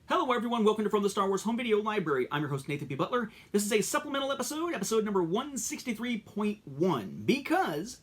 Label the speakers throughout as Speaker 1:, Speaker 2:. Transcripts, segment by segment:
Speaker 1: Hello everyone, welcome to From the Star Wars Home Video Library. I'm your host Nathan P. Butler. This is a supplemental episode number 163.1, because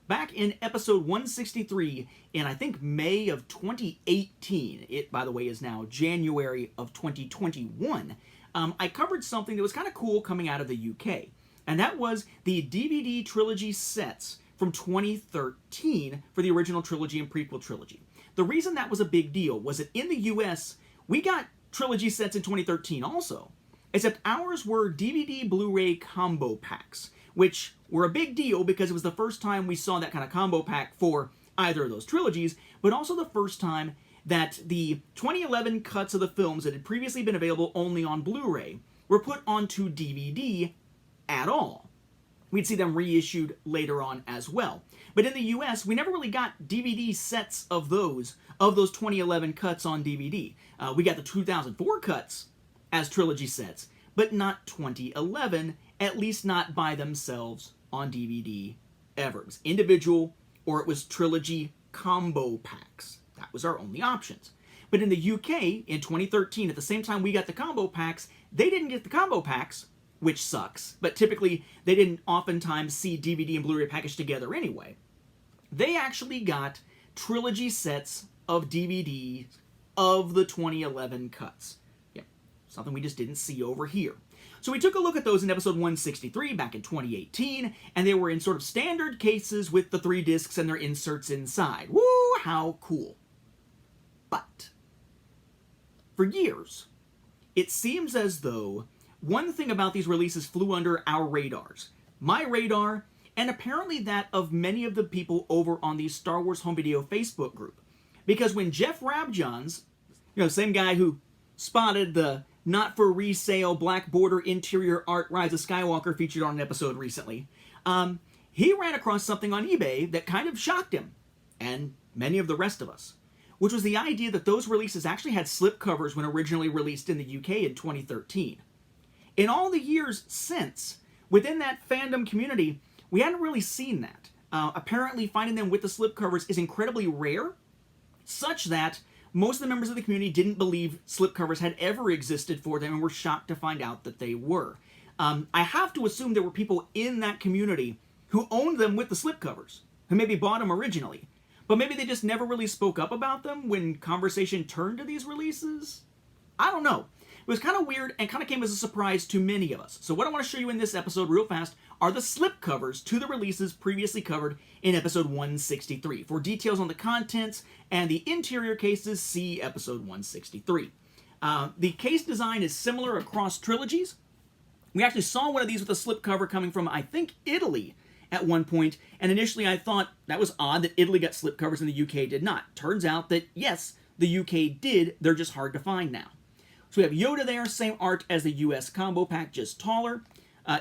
Speaker 1: back in episode 163 in I think May of 2018, it by the way is now January of 2021, I covered something that was kind of cool coming out of the UK, and that was the DVD trilogy sets from 2013 for the original trilogy and prequel trilogy. The reason that was a big deal was that in the US, we got trilogy sets in 2013 also, except ours were DVD Blu-ray combo packs, which were a big deal because it was the first time we saw that kind of combo pack for either of those trilogies, but also the first time that the 2011 cuts of the films that had previously been available only on Blu-ray were put onto DVD at all. We'd see them reissued later on as well. But in the US, we never really got DVD sets of those 2011 cuts on DVD. We got the 2004 cuts as trilogy sets, but not 2011, at least not by themselves on DVD ever. It was individual, or it was trilogy combo packs. That was our only options. But in the UK, in 2013, at the same time we got the combo packs, they didn't get the combo packs, which sucks, but typically they didn't oftentimes see DVD and Blu-ray packaged together anyway. They actually got trilogy sets of DVDs of the 2011 cuts. Yep, something we just didn't see over here. So we took a look at those in episode 163 back in 2018, and they were in sort of standard cases with the 3 discs and their inserts inside. Woo, how cool. But for years, it seems as though one thing about these releases flew under our radars. My radar, and apparently that of many of the people over on the Star Wars Home Video Facebook group. Because when Jeff Rabjohns, same guy who spotted the not-for-resale black border interior art Rise of Skywalker featured on an episode recently, he ran across something on eBay that kind of shocked him, and many of the rest of us, which was the idea that those releases actually had slipcovers when originally released in the UK in 2013. In all the years since, within that fandom community, we hadn't really seen that. Apparently, finding them with the slipcovers is incredibly rare, such that most of the members of the community didn't believe slipcovers had ever existed for them and were shocked to find out that they were. I have to assume there were people in that community who owned them with the slipcovers, who maybe bought them originally, but maybe they just never really spoke up about them when conversation turned to these releases? I don't know. It was kind of weird and kind of came as a surprise to many of us. So what I want to show you in this episode real fast are the slipcovers to the releases previously covered in episode 163. For details on the contents and the interior cases, see episode 163. The case design is similar across trilogies. We actually saw one of these with a slipcover coming from, I think, Italy at one point, and initially I thought that was odd that Italy got slipcovers and the UK did not. Turns out that, yes, the UK did, they're just hard to find now. So we have Yoda there, same art as the US combo pack, just taller.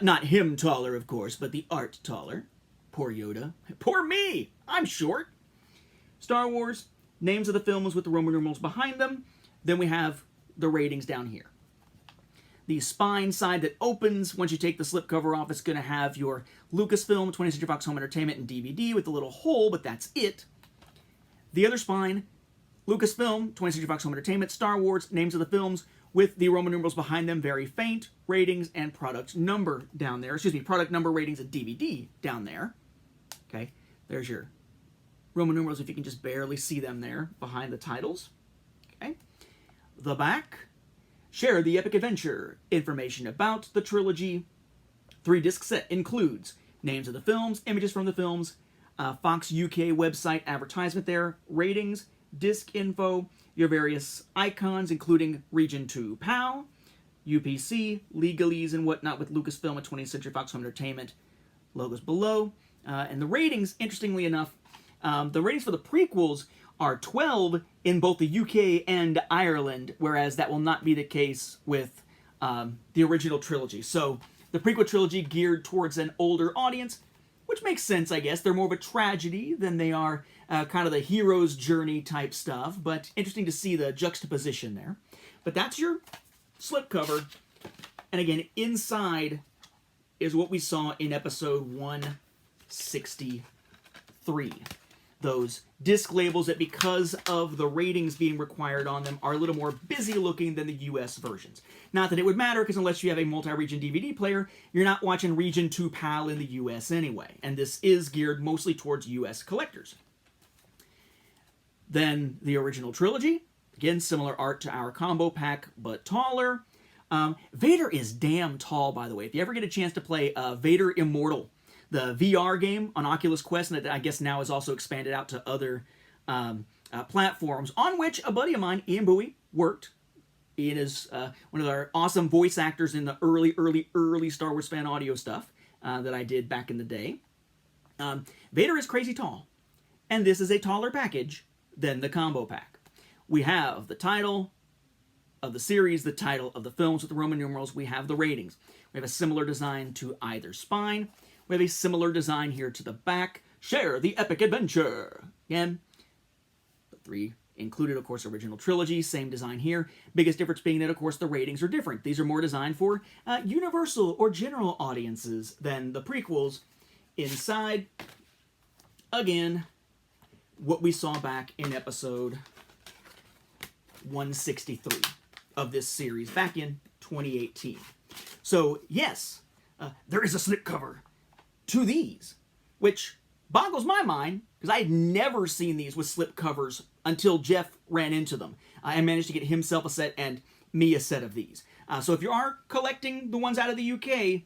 Speaker 1: Not him taller, of course, but the art taller. Poor Yoda. Poor me! I'm short. Star Wars, names of the films with the Roman numerals behind them. Then we have the ratings down here. The spine side that opens, once you take the slipcover off, it's going to have your Lucasfilm, 20th Century Fox Home Entertainment, and DVD with a little hole, but that's it. The other spine, Lucasfilm, 20th Century Fox Home Entertainment, Star Wars, names of the films, with the Roman numerals behind them, very faint, ratings and product number down there. Product number, ratings, and DVD down there. Okay, there's your Roman numerals, if you can just barely see them there, behind the titles. Okay, the back, share the epic adventure. Information about the trilogy. 3-disc set includes names of the films, images from the films, Fox UK website advertisement there, ratings, disc info, your various icons, including Region 2 PAL, UPC, legalese, and whatnot with Lucasfilm and 20th Century Fox Home Entertainment logos below. And the ratings, interestingly enough, the ratings for the prequels are 12 in both the UK and Ireland, whereas that will not be the case with the original trilogy. So the prequel trilogy geared towards an older audience, which makes sense, I guess. They're more of a tragedy than they are kind of the hero's journey type stuff, but interesting to see the juxtaposition there. But that's your slipcover. And again, inside is what we saw in episode 163. Those disc labels that, because of the ratings being required on them, are a little more busy looking than the US versions. Not that it would matter, because unless you have a multi-region DVD player, you're not watching Region 2 PAL in the US anyway, and this is geared mostly towards US collectors. Then the original trilogy, again, similar art to our combo pack, but taller. Vader is damn tall, by the way. If you ever get a chance to play Vader Immortal, the VR game on Oculus Quest, and that I guess now is also expanded out to other platforms, on which a buddy of mine, Ian Bowie, worked. Ian is one of our awesome voice actors in the early Star Wars fan audio stuff that I did back in the day. Vader is crazy tall, and this is a taller package than the combo pack. We have the title of the series, the title of the films with the Roman numerals. We have the ratings. We have a similar design to either spine. We have a similar design here to the back. Share the epic adventure. Again, the 3 included, of course, original trilogy. Same design here. Biggest difference being that, of course, the ratings are different. These are more designed for universal or general audiences than the prequels. Inside, again, what we saw back in episode 163 of this series back in 2018. So, yes, there is a slipcover to these, which boggles my mind, because I had never seen these with slipcovers until Jeff ran into them. I managed to get himself a set and me a set of these. So if you are collecting the ones out of the UK,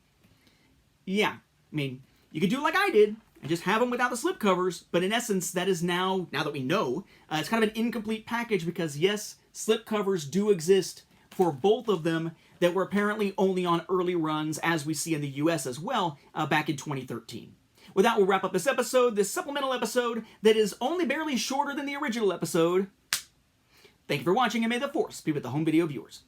Speaker 1: yeah, I mean, you could do like I did and just have them without the slipcovers, but in essence, that is now that we know, it's kind of an incomplete package, because yes, slipcovers do exist for both of them that were apparently only on early runs, as we see in the US as well, back in 2013. With that, we'll wrap up this episode, this supplemental episode that is only barely shorter than the original episode. Thank you for watching, and may the Force be with the home video viewers.